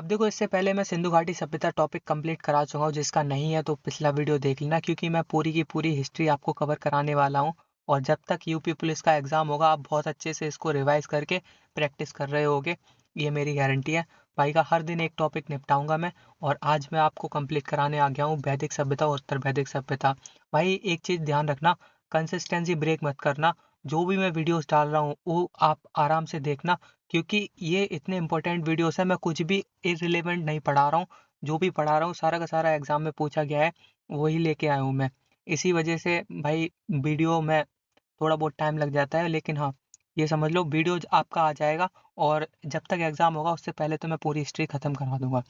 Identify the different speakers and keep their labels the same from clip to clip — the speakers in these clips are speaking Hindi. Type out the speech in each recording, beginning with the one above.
Speaker 1: अब देखो, इससे पहले मैं सिंधु घाटी सभ्यता टॉपिक कंप्लीट करा चुका हूँ। जिसका नहीं है तो पिछला वीडियो देख लेना, क्योंकि मैं पूरी की पूरी हिस्ट्री आपको कवर कराने वाला हूँ। और जब तक यूपी पुलिस का एग्जाम होगा, आप बहुत अच्छे से इसको रिवाइज करके प्रैक्टिस कर रहे होगे, ये मेरी गारंटी है। भाई का हर दिन एक टॉपिक निपटाऊंगा मैं। और आज मैं आपको कंप्लीट कराने आ गया हूँ वैदिक सभ्यता और उत्तर वैदिक सभ्यता। भाई एक चीज ध्यान रखना, कंसिस्टेंसी ब्रेक मत करना। जो भी मैं वीडियोस डाल रहा हूँ वो आप आराम से देखना, क्योंकि ये इतने इंपॉर्टेंट वीडियोस है। मैं कुछ भी इररिलेवेंट नहीं पढ़ा रहा हूँ। जो भी पढ़ा रहा हूँ सारा का सारा एग्जाम में पूछा गया है, वही लेके आया हूँ मैं। इसी वजह से भाई वीडियो में थोड़ा बहुत टाइम लग जाता है, लेकिन हाँ, ये समझ लो वीडियो आपका आ जाएगा। और जब तक एग्जाम होगा उससे पहले तो मैं पूरी हिस्ट्री खत्म करवा दूंगा।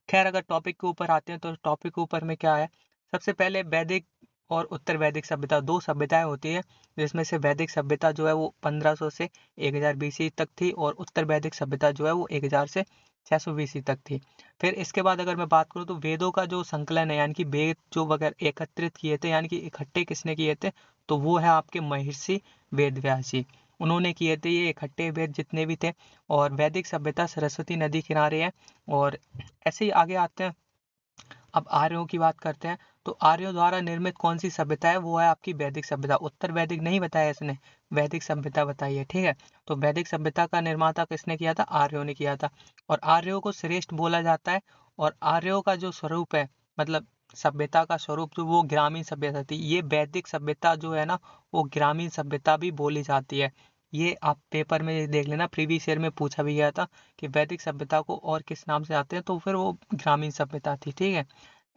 Speaker 1: खैर, अगर टॉपिक के ऊपर आते हैं तो टॉपिक के ऊपर में क्या है। सबसे पहले वैदिक और उत्तर वैदिक सभ्यता, दो सभ्यताएं होती है, जिसमें से वैदिक सभ्यता जो है वो 1500 से 1000 बीसी तक थी, और उत्तर वैदिक सभ्यता जो है वो 1000 से 600 बीसी तक थी। फिर इसके बाद अगर मैं बात करूँ तो वेदों का जो संकलन है, यानी कि वेद जो वगैरह एकत्रित किए थे, यानी कि इकट्ठे किसने किए थे, तो वो है आपके महर्षि वेद व्यास जी। उन्होंने किए थे ये इकट्ठे वेद जितने भी थे। और वैदिक सभ्यता सरस्वती नदी किनारे है। और ऐसे ही आगे आते हैं, अब आर्यों की बात करते हैं। तो आर्यों द्वारा निर्मित कौन सी सभ्यता है, वो है आपकी वैदिक सभ्यता। उत्तर वैदिक नहीं बताया इसने, वैदिक सभ्यता बताई है, ठीक है। तो वैदिक सभ्यता का निर्माता किसने किया था, आर्यों ने किया था। और आर्यों को श्रेष्ठ बोला जाता है। और आर्यों का जो स्वरूप है, मतलब सभ्यता का स्वरूप, जो वो ग्रामीण सभ्यता थी। ये वैदिक सभ्यता जो है ना, वो ग्रामीण सभ्यता भी बोली जाती है। ये आप पेपर में देख लेना, प्रीवियस ईयर में पूछा भी गया था कि वैदिक सभ्यता को और किस नाम से आते हैं, तो फिर वो ग्रामीण सभ्यता थी, ठीक है।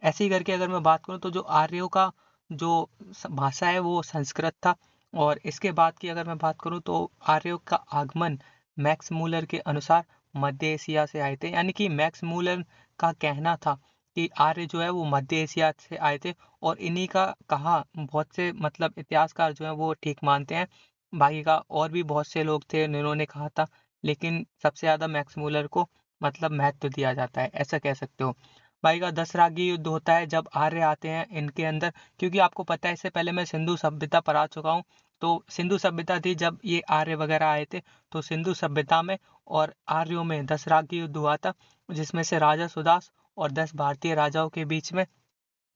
Speaker 1: ऐसे ही करके अगर मैं बात करूँ तो जो आर्यों का जो भाषा है वो संस्कृत था। और इसके बाद की अगर मैं बात करूँ तो आर्यों का आगमन मैक्स मूलर के अनुसार मध्य एशिया से आए थे। यानी कि मैक्स मूलर का कहना था कि आर्य जो है वो मध्य एशिया से आए थे। और इन्हीं का कहा बहुत से मतलब इतिहासकार जो है वो ठीक मानते हैं। बाकी का और भी बहुत से लोग थे जिन्होंने कहा था, लेकिन सबसे ज्यादा मैक्स मूलर को मतलब महत्व दिया जाता है, ऐसा कह सकते हो। भाई का 10 रागी युद्ध होता है जब आर्य आते हैं इनके अंदर। क्योंकि आपको पता है, इससे पहले मैं सिंधु सभ्यता पढ़ा चुका हूँ। तो सिंधु सभ्यता थी जब ये आर्य वगैरह आए थे। तो सिंधु सभ्यता में और आर्यों में 10 रागी युद्ध हुआ था, जिसमें से राजा सुदास और 10 भारतीय राजाओं के बीच में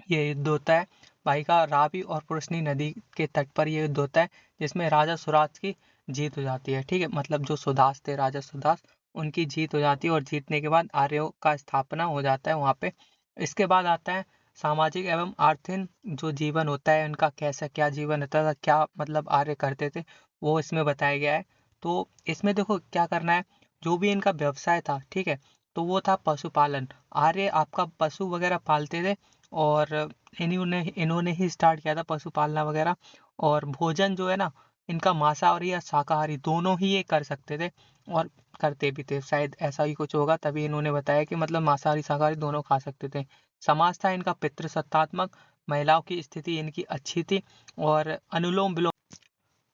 Speaker 1: ये युद्ध होता है। भाई का रावी और पुरुषनी नदी के तट पर ये युद्ध होता है, जिसमें राजा सुराज की जीत हो जाती है, ठीक है। मतलब जो सुदास थे, राजा सुदास, उनकी जीत हो जाती है। और जीतने के बाद आर्यों का स्थापना हो जाता है वहाँ पे। इसके बाद आता है सामाजिक एवं आर्थिक जो जीवन होता है उनका, कैसा क्या जीवन होता था, क्या मतलब आर्य करते थे, वो इसमें बताया गया है। तो इसमें देखो क्या करना है, जो भी इनका व्यवसाय था, ठीक है, तो वो था पशुपालन। आर्य आपका पशु वगैरह पालते थे। और इन्होंने इन्होंने ही स्टार्ट किया था पशु पालना वगैरह। और भोजन जो है ना, इनका मांसाहारी या शाकाहारी दोनों ही ये कर सकते थे। और करते भी थे, शायद ऐसा ही कुछ होगा, तभी इन्होंने बताया कि मतलब मांसाहारी शाकाहारी दोनों खा सकते थे। समाज था इनका पितृसत्तात्मक, महिलाओं की स्थिति इनकी अच्छी थी। और अनुलोम विलोम,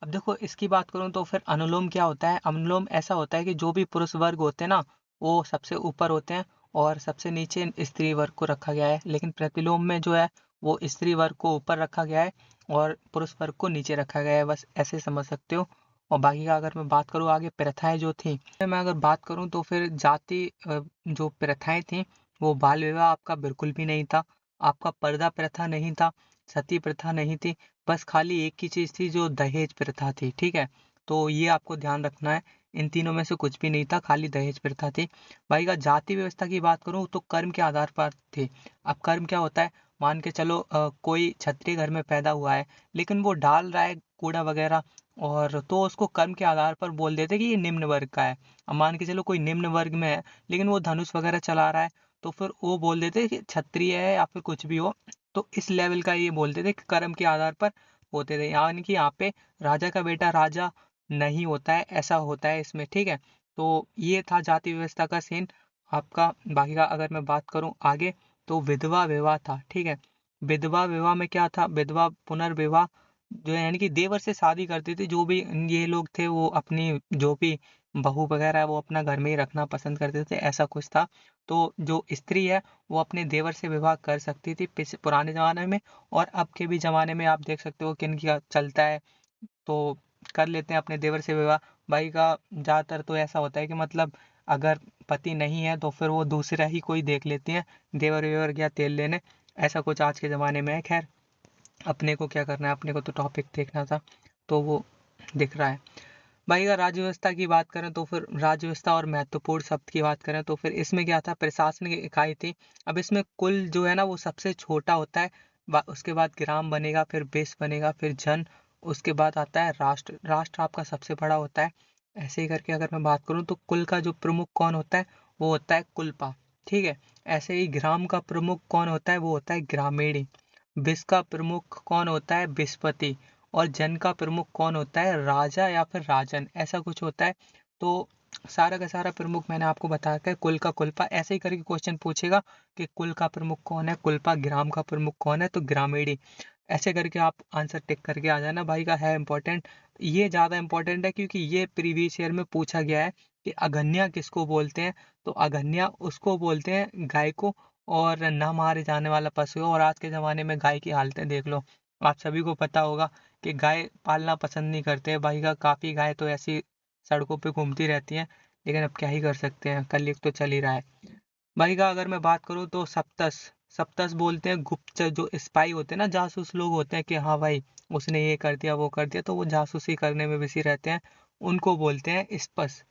Speaker 1: अब देखो इसकी बात करूं तो फिर अनुलोम क्या होता है। अनुलोम ऐसा होता है कि जो भी पुरुष वर्ग होते हैं ना, वो सबसे ऊपर होते हैं, और सबसे नीचे स्त्री वर्ग को रखा गया है। लेकिन प्रतिलोम में जो है वो स्त्री वर्ग को ऊपर रखा गया है और पुरुष वर्ग को नीचे रखा गया है, बस ऐसे समझ सकते हो। और बाकी का अगर मैं बात करूँ आगे प्रथाएं जो थी, मैं अगर बात करूँ तो फिर जाति जो प्रथाएं थी, वो बाल विवाह आपका बिल्कुल भी नहीं था। आपका पर्दा प्रथा नहीं था, सती प्रथा नहीं थी। बस खाली एक ही चीज थी, जो दहेज प्रथा थी, ठीक है। तो ये आपको ध्यान रखना है, इन तीनों में से कुछ भी नहीं था, खाली दहेज प्रथा थी। भाई का जाति व्यवस्था की बात करूं तो कर्म के आधार पर थी। अब कर्म क्या होता है, मान के चलो कोई क्षत्रिय घर में पैदा हुआ है, लेकिन वो डाल रहा है कूड़ा वगैरह, और तो उसको कर्म के आधार पर बोल देते कि ये निम्न वर्ग का है। अब मान के चलो कोई निम्न वर्ग में है, लेकिन वो धनुष वगैरह चला रहा है, तो फिर वो बोल देते कि क्षत्रिय है या फिर कुछ भी हो। तो इस लेवल का ये बोलते थे कि कर्म के आधार पर होते थे। यानी कि यहाँ पे राजा का बेटा राजा नहीं होता है, ऐसा होता है इसमें, ठीक है। तो ये था जाति व्यवस्था का सीन आपका। बाकी का अगर मैं बात करूं आगे, तो विधवा विवाह था, ठीक है। विधवा विवाह में क्या था, विधवा पुनर्विवाह जो है, यानी कि देवर से शादी करते थे जो भी ये लोग थे, वो अपनी जो भी बहू वगैरह है वो अपना घर में ही रखना पसंद करते थे, ऐसा कुछ था। तो जो स्त्री है वो अपने देवर से विवाह कर सकती थी पुराने जमाने में। और अब के भी ज़माने में आप देख सकते हो कि इनका चलता है, तो कर लेते हैं अपने देवर से विवाह। भाई का ज़्यादातर तो ऐसा होता है कि मतलब अगर पति नहीं है तो फिर वो दूसरा ही कोई देख लेती हैं, देवर वेवर गया तेल लेने, ऐसा कुछ आज के ज़माने में है। खैर अपने को क्या करना है, अपने को तो टॉपिक देखना था, तो वो दिख रहा है। भाई अगर राज्य व्यवस्था की बात करें तो फिर राज्य व्यवस्था और महत्वपूर्ण शब्द की बात करें तो फिर इसमें क्या था, प्रशासनिक इकाई थी। अब इसमें कुल जो है ना वो सबसे छोटा होता है, उसके बाद ग्राम बनेगा, फिर बेस बनेगा, फिर जन, उसके बाद आता है राष्ट्र। राष्ट्र आपका सबसे बड़ा होता है। ऐसे ही करके अगर मैं बात करूँ तो कुल का जो प्रमुख कौन होता है, वो होता है कुलपा। ठीक है। ऐसे ही ग्राम का प्रमुख कौन होता है, वो होता है ग्रामीणी। विश्व का प्रमुख कौन होता है, विस्पति। और जन का प्रमुख कौन होता है, राजा या फिर राजन, ऐसा कुछ होता है। तो सारा का सारा प्रमुख मैंने आपको बताया कि कुल का कुलपा। ऐसे ही करके क्वेश्चन पूछेगा कि कुल का प्रमुख कौन है, कुलपा। ग्राम का प्रमुख कौन है, तो ग्रामीणी। ऐसे करके आप आंसर टिक करके आ जाना भाई का है इंपॉर्टेंट। ये ज़्यादा इंपॉर्टेंट है क्योंकि ये प्रीवियस ईयर में पूछा गया है कि अगन्या किसको बोलते हैं। तो अगन्या उसको बोलते हैं गाय को, और न मारे जाने वाला पशु है। और आज के ज़माने में गाय की हालतें देख लो। आप सभी को पता होगा कि गाय पालना पसंद नहीं करते भाई का। काफ़ी गाय तो ऐसी सड़कों पे घूमती रहती हैं, लेकिन अब क्या ही कर सकते हैं, कलयुग तो चल ही रहा है। भाई का अगर मैं बात करूँ तो सप्तस। सप्तस बोलते हैं गुप्तचर, जो स्पाई होते हैं ना, जासूस लोग होते हैं कि हाँ भाई उसने ये कर दिया वो कर दिया, तो वो जासूसी करने में बिजी रहते हैं, उनको बोलते हैं स्पस।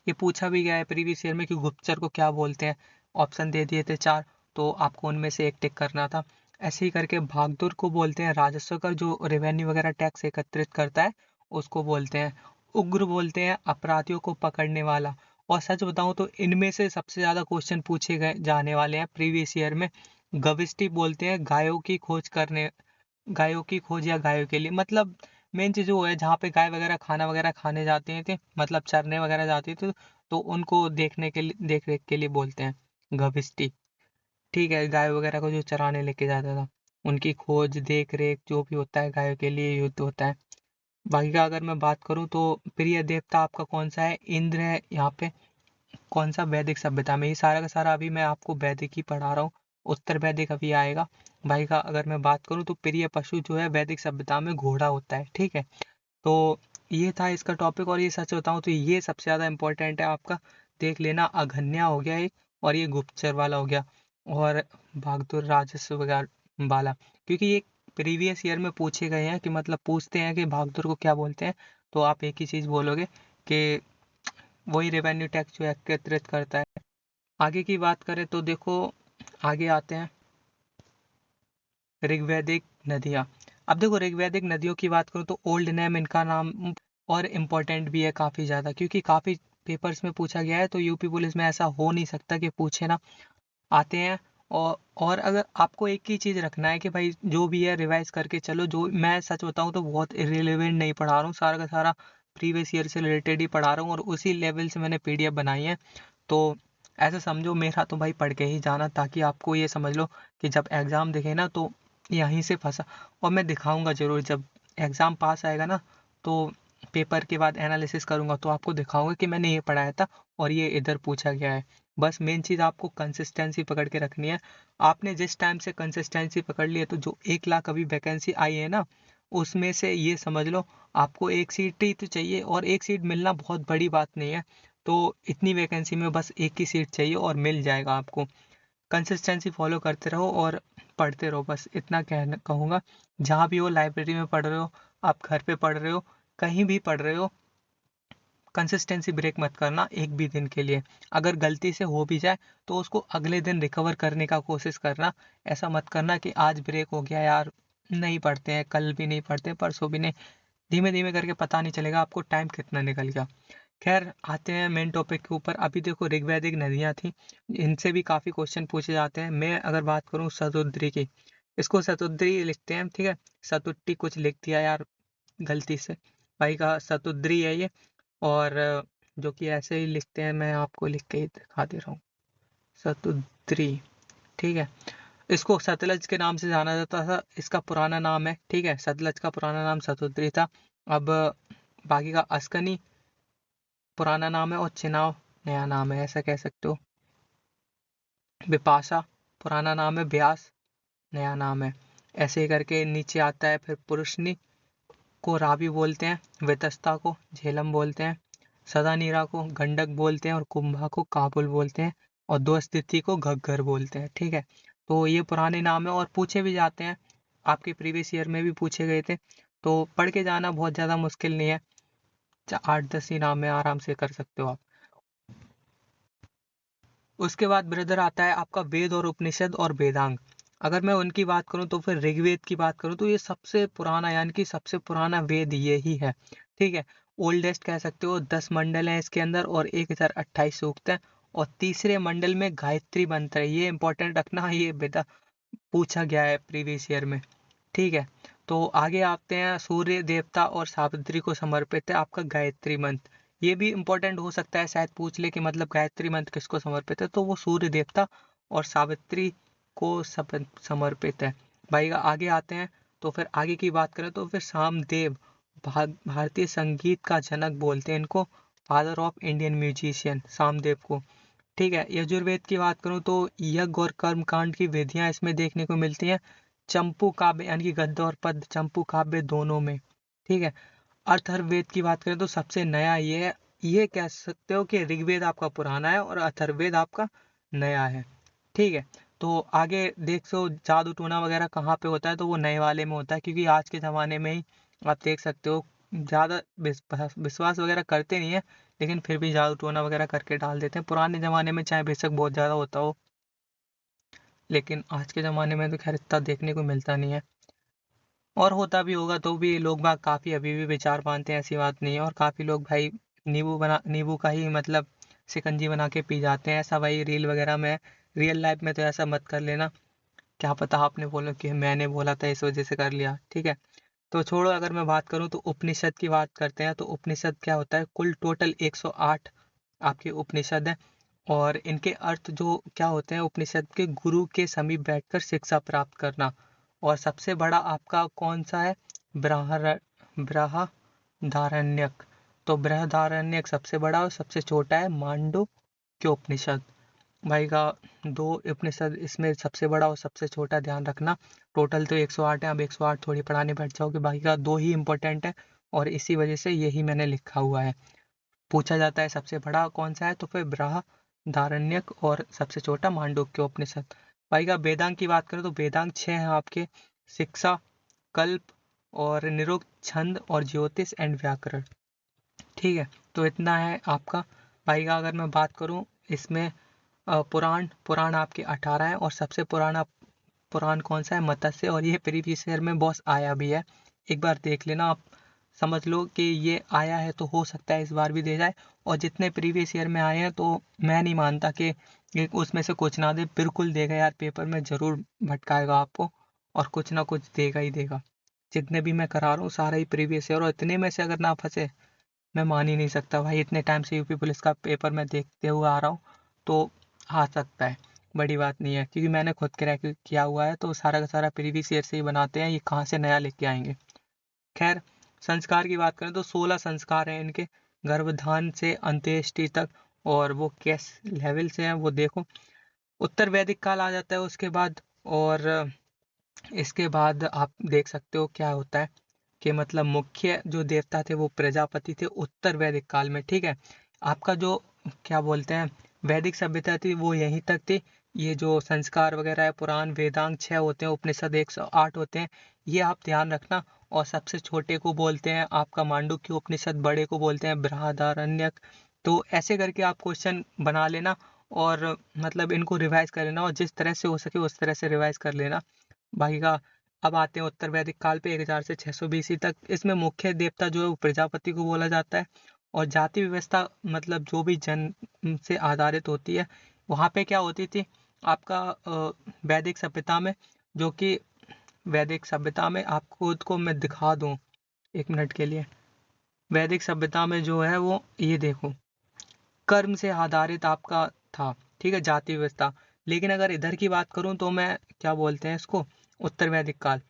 Speaker 1: ये पूछा भी गया है प्रीवियस ईयर में कि गुप्तचर को क्या बोलते हैं। ऑप्शन दे दिए थे 4, तो आपको उनमें से एक टिक करना था। ऐसे ही करके भागदौड़ को बोलते हैं राजस्व कर, जो रेवेन्यू वगैरह टैक्स एकत्रित करता है, उसको बोलते हैं। उग्र बोलते हैं अपराधियों को पकड़ने वाला। और सच बताऊं तो इनमें से सबसे ज्यादा क्वेश्चन पूछे गए जाने वाले हैं प्रीवियस ईयर में। गविष्टि बोलते हैं गायों की खोज करने, गायों की खोज या गायों के लिए, मतलब मेन चीज़ वो है जहाँ पे गाय वगैरह खाना वगैरह खाने जाते थे, मतलब चरने वगैरह जाती थी, तो उनको देखने के लिए, देख रेख के लिए बोलते हैं गविष्टि। ठीक है, गाय वगैरह को जो चराने लेके जाता था, उनकी खोज देख रेख जो भी होता है गायों के लिए युद्ध होता है। बाकी का अगर मैं बात करूँ तो प्रिय देवता आपका कौन सा है, इंद्र है यहाँ पे। कौन सा, वैदिक सभ्यता में। ये सारा का सारा अभी मैं आपको वैदिक ही पढ़ा रहा हूँ, उत्तर वैदिक अभी आएगा। भाई का अगर मैं बात करूँ तो प्रिय पशु जो है वैदिक सभ्यता में घोड़ा होता है। ठीक है। तो ये था इसका टॉपिक, और ये सच बताऊं तो ये सबसे ज़्यादा इंपॉर्टेंट है आपका। देख लेना, अघन्या हो गया एक, और ये गुप्तचर वाला हो गया, और भागदौड़ राजस्व वगैरह वाला, क्योंकि ये प्रीवियस ईयर में पूछे गए हैं कि मतलब पूछते हैं कि भागदौड़ को क्या बोलते हैं, तो आप एक ही चीज़ बोलोगे कि वही रेवेन्यू टैक्स जो एकत्रित करता है। आगे की बात करें तो देखो, आगे आते हैं ऋग्वैदिक नदियाँ। अब देखो ऋग्वैदिक नदियों की बात करूँ तो ओल्ड नेम इनका नाम, और इम्पोर्टेंट भी है काफ़ी ज़्यादा, क्योंकि काफ़ी पेपर्स में पूछा गया है, तो यूपी पुलिस में ऐसा हो नहीं सकता कि पूछे ना। आते हैं। और अगर आपको एक ही चीज़ रखना है कि भाई जो भी है रिवाइज करके चलो। जो मैं सच बताऊं तो बहुत इरेलीवेंट नहीं पढ़ा रहा हूँ, सारा का सारा प्रीवियस ईयर से रिलेटेड ही पढ़ा रहा हूँ, और उसी लेवल से मैंने पीडीएफ बनाई है। तो ऐसा समझो मेरा तो भाई पढ़ के ही जाना, ताकि आपको ये समझ लो कि जब एग्ज़ाम दिखे ना तो यहीं से फंसा। और मैं दिखाऊंगा ज़रूर, जब एग्ज़ाम पास आएगा ना, तो पेपर के बाद एनालिसिस करूंगा तो आपको दिखाऊंगा कि मैंने ये पढ़ाया था और ये इधर पूछा गया है। बस मेन चीज़ आपको कंसिस्टेंसी पकड़ के रखनी है। आपने जिस टाइम से कंसिस्टेंसी पकड़ ली है, तो जो 1 लाख अभी वैकेंसी आई है ना, उसमें से ये समझ लो आपको एक सीट ही तो चाहिए, और एक सीट मिलना बहुत बड़ी बात नहीं है। तो इतनी वैकेंसी में बस एक ही सीट चाहिए और मिल जाएगा आपको। कंसिस्टेंसी फॉलो करते रहो और पढ़ते रहो, बस इतना कहना कहूँगा। जहाँ भी हो, लाइब्रेरी में पढ़ रहे हो, आप घर पे पढ़ रहे हो, कहीं भी पढ़ रहे हो, कंसिस्टेंसी ब्रेक मत करना एक भी दिन के लिए। अगर गलती से हो भी जाए तो उसको अगले दिन रिकवर करने का कोशिश करना। ऐसा मत करना कि आज ब्रेक हो गया यार, नहीं पढ़ते हैं, कल भी नहीं पढ़ते, परसों भी नहीं। धीमे धीमे करके पता नहीं चलेगा आपको टाइम कितना निकल गया। खैर आते हैं मेन टॉपिक के ऊपर। अभी देखो ऋग्वैदिक नदियाँ थी, इनसे भी काफ़ी क्वेश्चन पूछे जाते हैं। मैं अगर बात करूँ शतुद्री की, इसको शतुद्री लिखते हैं, ठीक है। शतुट्टी कुछ लिख दिया यार गलती से, भाई का शतुद्री है ये। और जो कि ऐसे ही लिखते हैं, मैं आपको लिख के ही दिखा दे रहा हूँ, शतुद्री। ठीक है। इसको सतलज के नाम से जाना जाता था, इसका पुराना नाम है, ठीक है। सतलज का पुराना नाम शतुद्री था। अब बाकी का अस्कनी पुराना नाम है, और चिनाव नया नाम है, ऐसा कह सकते हो। बिपाशा पुराना नाम है, ब्यास नया नाम है। ऐसे ही करके नीचे आता है फिर पुरुषनी को रावी बोलते हैं, वितस्ता को झेलम बोलते हैं, सदानीरा को गंडक बोलते हैं और कुंभा को काबुल बोलते हैं और दोस्ती को घग्गर बोलते हैं। ठीक है, तो ये पुराने नाम है और पूछे भी जाते हैं, आपके प्रीवियस ईयर में भी पूछे गए थे, तो पढ़ के जाना, बहुत ज़्यादा मुश्किल नहीं है, 8-10 ही नाम है, आराम से कर सकते हो आप। उसके बाद ब्रदर आता है आपका वेद और उपनिषद और वेदांग। अगर मैं उनकी बात करूं तो फिर ऋग्वेद की बात करूं तो ये सबसे पुराना, यानी कि सबसे पुराना वेद ये ही है। ठीक है, ओल्डेस्ट कह सकते हो। 10 मंडल हैं इसके अंदर और 1028 सूक्त हैं और तीसरे मंडल में गायत्री मंत्र है। ये इंपॉर्टेंट रखना, ये बेटा पूछा गया है प्रीवियस ईयर में। ठीक है, तो आगे आते हैं, सूर्य देवता और सावित्री को समर्पित है आपका गायत्री मंत्र। ये भी इम्पोर्टेंट हो सकता है, शायद पूछ ले कि मतलब गायत्री मंत्र किसको समर्पित है, तो वो सूर्य देवता और सावित्री को समर्पित है। भाई आगे आते हैं, तो फिर आगे की बात करें तो फिर सामदेव, भारतीय संगीत का जनक बोलते हैं इनको, father of Indian musician Samdev को। ठीक है, यजुर्वेद की बात करूं तो यज्ञ और कर्म कांड की विधियां इसमें देखने को मिलती हैं, चंपू काव्य यानी कि गद्य और पद्य, चंपू काव्य दोनों में। ठीक है, अथर्ववेद की बात करें तो सबसे नया ये है। ये कह सकते हो कि ऋग्वेद आपका पुराना है और अथर्ववेद आपका नया है। ठीक है, तो आगे देख सो जादू टोना वगैरह कहाँ पे होता है, तो वो नए वाले में होता है, क्योंकि आज के ज़माने में ही आप देख सकते हो ज़्यादा विश्वास वगैरह करते नहीं है, लेकिन फिर भी जादू टोना वगैरह करके डाल देते हैं। पुराने ज़माने में चाहे बेशक बहुत ज़्यादा होता हो, लेकिन आज के ज़माने में तो खैर इतना देखने को मिलता नहीं है, और होता भी होगा तो भी लोग बाग काफ़ी अभी भी विचार मानते हैं, ऐसी बात नहीं है। और काफ़ी लोग भाई नींबू का ही मतलब शिकंजी बना के पी जाते हैं, ऐसा भाई रील वगैरह में। रियल लाइफ में तो ऐसा मत कर लेना, क्या पता आपने बोला कि मैंने बोला था इस वजह से कर लिया। ठीक है, तो छोड़ो, अगर मैं बात करूं तो उपनिषद की बात करते हैं। तो उपनिषद क्या होता है, कुल टोटल 108 आपके उपनिषद है और इनके अर्थ जो क्या होते हैं, उपनिषद के गुरु के समीप बैठकर शिक्षा प्राप्त करना। और सबसे बड़ा आपका कौन सा है, बृहदारण्यक। तो बृहदारण्यक सबसे बड़ा और सबसे छोटा है मांडुक्य उपनिषद। भाई का दो उपनिषद इसमें सबसे बड़ा और सबसे छोटा, ध्यान रखना। टोटल तो 108 है, अब 108 थोड़ी पढ़ाने बैठ जाओगे, भाई का दो ही इम्पोर्टेंट है और इसी वजह से यही मैंने लिखा हुआ है। पूछा जाता है सबसे बड़ा कौन सा है, तो फिर बृहदारण्यक और सबसे छोटा मांडुक्य उपनिषद। भाई का वेदांग की बात करें तो वेदांग 6 हैं आपके, शिक्षा, कल्प और निरुक्त, छंद और ज्योतिष एंड व्याकरण। ठीक है, तो इतना है आपका। भाई का अगर मैं बात करूं इसमें पुराण पुराण आपके 18 हैं और सबसे पुराना पुराण कौन सा है, मत्स्य, और ये प्रीवियस ईयर में बॉस आया भी है, एक बार देख लेना आप, समझ लो कि ये आया है तो हो सकता है इस बार भी दे जाए। और जितने प्रीवियस ईयर में आए हैं तो मैं नहीं मानता कि उसमें से कुछ ना दे, बिल्कुल देगा यार, पेपर में ज़रूर भटकाएगा आपको और कुछ ना कुछ देगा ही देगा। जितने भी मैं करा रहा हूँ सारा ही प्रीवियस ईयर, और इतने में से अगर ना फंसे, मैं मान ही नहीं सकता भाई, इतने टाइम से यूपी पुलिस का पेपर मैं देखते हुए आ रहा हूँ, तो आ सकता है, बड़ी बात नहीं है, क्योंकि मैंने खुद क्रैक किया हुआ है, तो सारा का सारा प्रीवियस ईयर से ही बनाते हैं, ये कहाँ से नया लेके आएंगे। खैर, संस्कार की बात करें तो 16 संस्कार हैं इनके, गर्भधान से अंत्येष्टि तक, और वो किस लेवल से हैं वो देखो। उत्तर वैदिक काल आ जाता है उसके बाद, और इसके बाद आप देख सकते हो क्या होता है कि मतलब मुख्य जो देवता थे वो प्रजापति थे उत्तर वैदिक काल में। ठीक है, आपका जो क्या बोलते हैं वैदिक सभ्यता थी वो यहीं तक थी। ये जो संस्कार वगैरह है, पुराण वेदांग 6 होते हैं, उपनिषद 108 होते हैं, ये आप ध्यान रखना। और सबसे छोटे को बोलते हैं आपका मांडुक्य उपनिषद, बड़े को बोलते हैं बृहदारण्यक। तो ऐसे करके आप क्वेश्चन बना लेना और मतलब इनको रिवाइज कर लेना, और जिस तरह से हो सके उस तरह से रिवाइज कर लेना। बाकी का अब आते हैं उत्तर वैदिक काल पे 1000 से 600 BC तक। इसमें मुख्य देवता जो है वो प्रजापति को बोला जाता है, और जाति व्यवस्था मतलब जो भी जन्म से आधारित होती है, वहाँ पे क्या होती थी आपका वैदिक सभ्यता में, जो कि वैदिक सभ्यता में आपको खुद को मैं दिखा दूँ 1 मिनट के लिए। वैदिक सभ्यता में जो है वो ये देखो, कर्म से आधारित आपका था, ठीक है, जाति व्यवस्था। लेकिन अगर इधर की बात करूं तो मैं क्या बोलते हैं इसको, उत्तर वैदिक काल।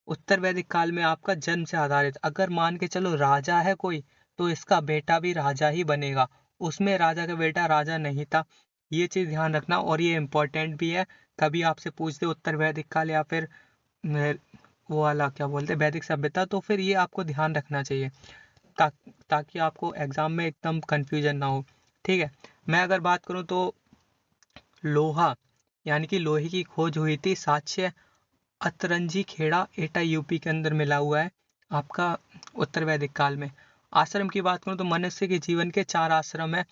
Speaker 1: उत्तर वैदिक काल में आपका जन्म से आधारित, अगर मान के चलो राजा है कोई, तो इसका बेटा भी राजा ही बनेगा, उसमें राजा का बेटा राजा नहीं था। ये चीज़ ध्यान रखना, और ये इम्पोर्टेंट भी है। कभी आपसे पूछते उत्तर वैदिक काल या फिर वो वाला क्या बोलते हैं वैदिक सभ्यता, तो फिर ये आपको ध्यान रखना चाहिए। ताकि आपको एग्ज़ाम में एकदम कन्फ्यूजन ना हो। ठीक है, मैं अगर बात करूँ तो लोहा यानी कि लोहे की खोज हुई थी साक्ष्य अतरंजी खेड़ा एटा यूपी के अंदर मिला हुआ है आपका उत्तर वैदिक काल में। आश्रम की बात करूँ तो मनुष्य के जीवन के 4 आश्रम है।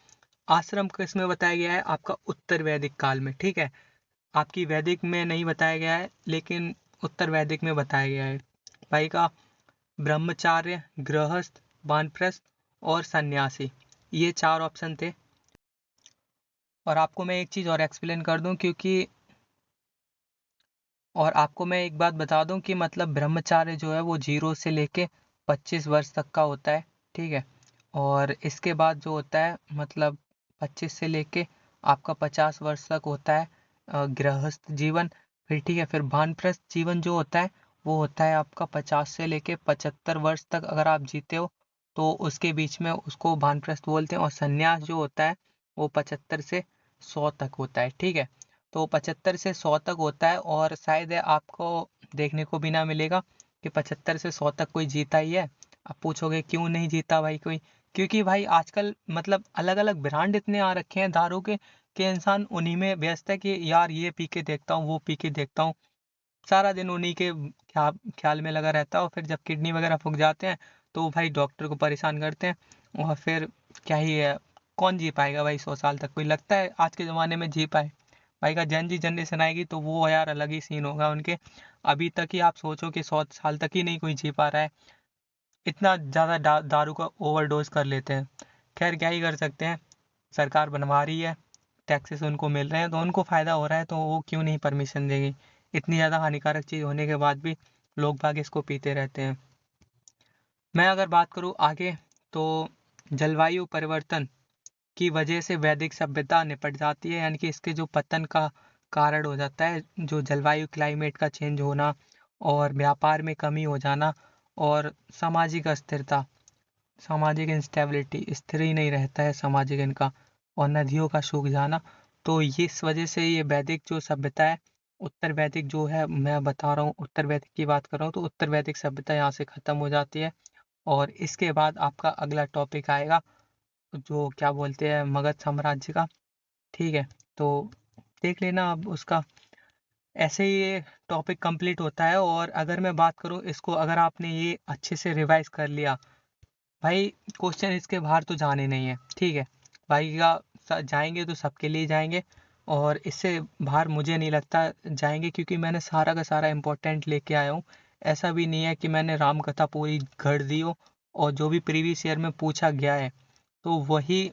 Speaker 1: आश्रम किसमें बताया गया है? आपका उत्तर वैदिक काल में। ठीक है, आपकी वैदिक में नहीं बताया गया है लेकिन उत्तर वैदिक में बताया गया है। भाई का ब्रह्मचार्य, गृहस्थ, वानप्रस्थ और सन्यासी, ये 4 ऑप्शन थे। और आपको मैं एक चीज़ और एक्सप्लेन कर दूं और आपको मैं एक बात बता दूं कि मतलब ब्रह्मचार्य जो है वो 0 से लेके 25 वर्ष तक का होता है। ठीक है, और इसके बाद जो होता है मतलब 25 से लेके आपका 50 वर्ष तक होता है गृहस्थ जीवन। फिर ठीक है, फिर वानप्रस्थ जीवन जो होता है वो होता है आपका 50 से लेके 75 वर्ष तक अगर आप जीते हो तो उसके बीच में उसको वानप्रस्थ बोलते हैं। और संन्यास जो होता है वो 75 से 100 तक होता है। ठीक है, तो 75 से 100 तक होता है और शायद आपको देखने को भी ना मिलेगा कि 75 से 100 तक कोई जीता ही है। आप पूछोगे क्यों नहीं जीता भाई कोई? क्योंकि भाई आजकल मतलब अलग अलग ब्रांड इतने आ रखे हैं दारू के कि इंसान उन्हीं में व्यस्त है कि यार ये पी के देखता हूँ, वो पी के देखता हूँ। सारा दिन उन्हीं के ख्याल में लगा रहता है और फिर जब किडनी वगैरह फूक जाते हैं तो भाई डॉक्टर को परेशान करते हैं। और फिर क्या ही है, कौन जी पाएगा भाई 100 साल तक? कोई लगता है आज के ज़माने में जी पाए? भाई का जन जी जनरेशन आएगी तो वो यार अलग ही सीन होगा उनके। अभी तक ही आप सोचो कि 100 साल तक ही नहीं कोई जी पा रहा है, इतना ज़्यादा दारू का ओवरडोज कर लेते हैं। खैर क्या ही कर सकते हैं, सरकार बनवा रही है, टैक्सेस उनको मिल रहे हैं तो उनको फ़ायदा हो रहा है तो वो क्यों नहीं परमिशन देगी। इतनी ज़्यादा हानिकारक चीज़ होने के बाद भी लोग बाग इसको पीते रहते हैं। मैं अगर बात करूँ आगे तो जलवायु परिवर्तन की वजह से वैदिक सभ्यता निपट जाती है, यानी कि इसके जो पतन का कारण हो जाता है, जो जलवायु क्लाइमेट का चेंज होना और व्यापार में कमी हो जाना और सामाजिक अस्थिरता, सामाजिक इंस्टेबिलिटी, स्थिर ही नहीं रहता है सामाजिक इनका, और नदियों का सूख जाना। तो ये इस वजह से ये वैदिक जो सभ्यता है, उत्तर वैदिक जो है, मैं बता रहा हूँ उत्तर वैदिक की बात कर रहा हूँ, तो उत्तर वैदिक सभ्यता यहाँ से ख़त्म हो जाती है। और इसके बाद आपका अगला टॉपिक आएगा जो क्या बोलते हैं मगध साम्राज्य का। ठीक है, तो देख लेना अब उसका। ऐसे ही ये टॉपिक कंप्लीट होता है। और अगर मैं बात करूँ इसको, अगर आपने ये अच्छे से रिवाइज कर लिया भाई, क्वेश्चन इसके बाहर तो जाने नहीं है। ठीक है भाई का, जाएंगे तो सबके लिए जाएंगे और इससे बाहर मुझे नहीं लगता जाएंगे, क्योंकि मैंने सारा का सारा इम्पोर्टेंट लेके आया हूँ। ऐसा भी नहीं है कि मैंने राम कथा पूरी गढ़ दी हो, और जो भी प्रीवियस ईयर में पूछा गया है तो वही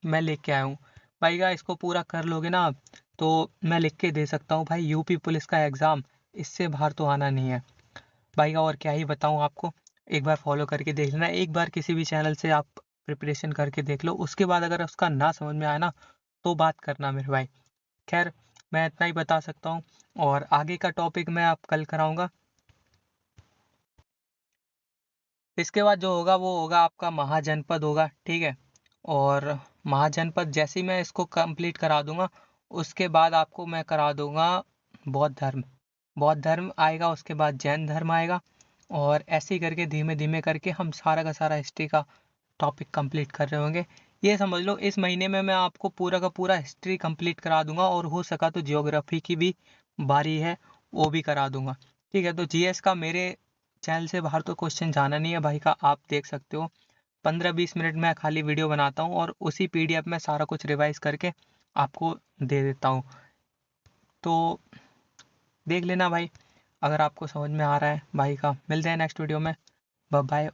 Speaker 1: मैं लेके आया हूँ। भाई का इसको पूरा कर लोगे ना आप, तो मैं लिख के दे सकता हूँ भाई यूपी पुलिस का एग्ज़ाम, इससे बाहर तो आना नहीं है भाई का। और क्या ही बताऊँ आपको, एक बार फॉलो करके देख लेना, एक बार किसी भी चैनल से आप प्रिपरेशन करके देख लो, उसके बाद अगर उसका ना समझ में आया ना तो बात करना मेरे भाई। खैर मैं इतना ही बता सकता हूँ, और आगे का टॉपिक मैं आप कल कराऊंगा। इसके बाद जो होगा वो होगा आपका महाजनपद होगा। ठीक है, और महाजनपद जैसे ही मैं इसको कंप्लीट करा दूंगा उसके बाद आपको मैं करा दूंगा बौद्ध धर्म। बौद्ध धर्म आएगा, उसके बाद जैन धर्म आएगा, और ऐसे ही करके धीमे धीमे करके हम सारा का सारा हिस्ट्री का टॉपिक कंप्लीट कर रहे होंगे। ये समझ लो इस महीने में मैं आपको पूरा का पूरा हिस्ट्री कंप्लीट करा दूंगा, और हो सका तो जियोग्राफी की भी बारी है, वो भी करा दूंगा। ठीक है, तो जीएस का मेरे चैनल से बाहर तो क्वेश्चन जाना नहीं है भाई का, आप देख सकते हो। 15-20 मिनट में खाली वीडियो बनाता हूँ और उसी पीडीएफ में सारा कुछ रिवाइज करके आपको दे देता हूँ। तो देख लेना भाई, अगर आपको समझ में आ रहा है भाई का। मिलते हैं नेक्स्ट वीडियो में, बाय बाय।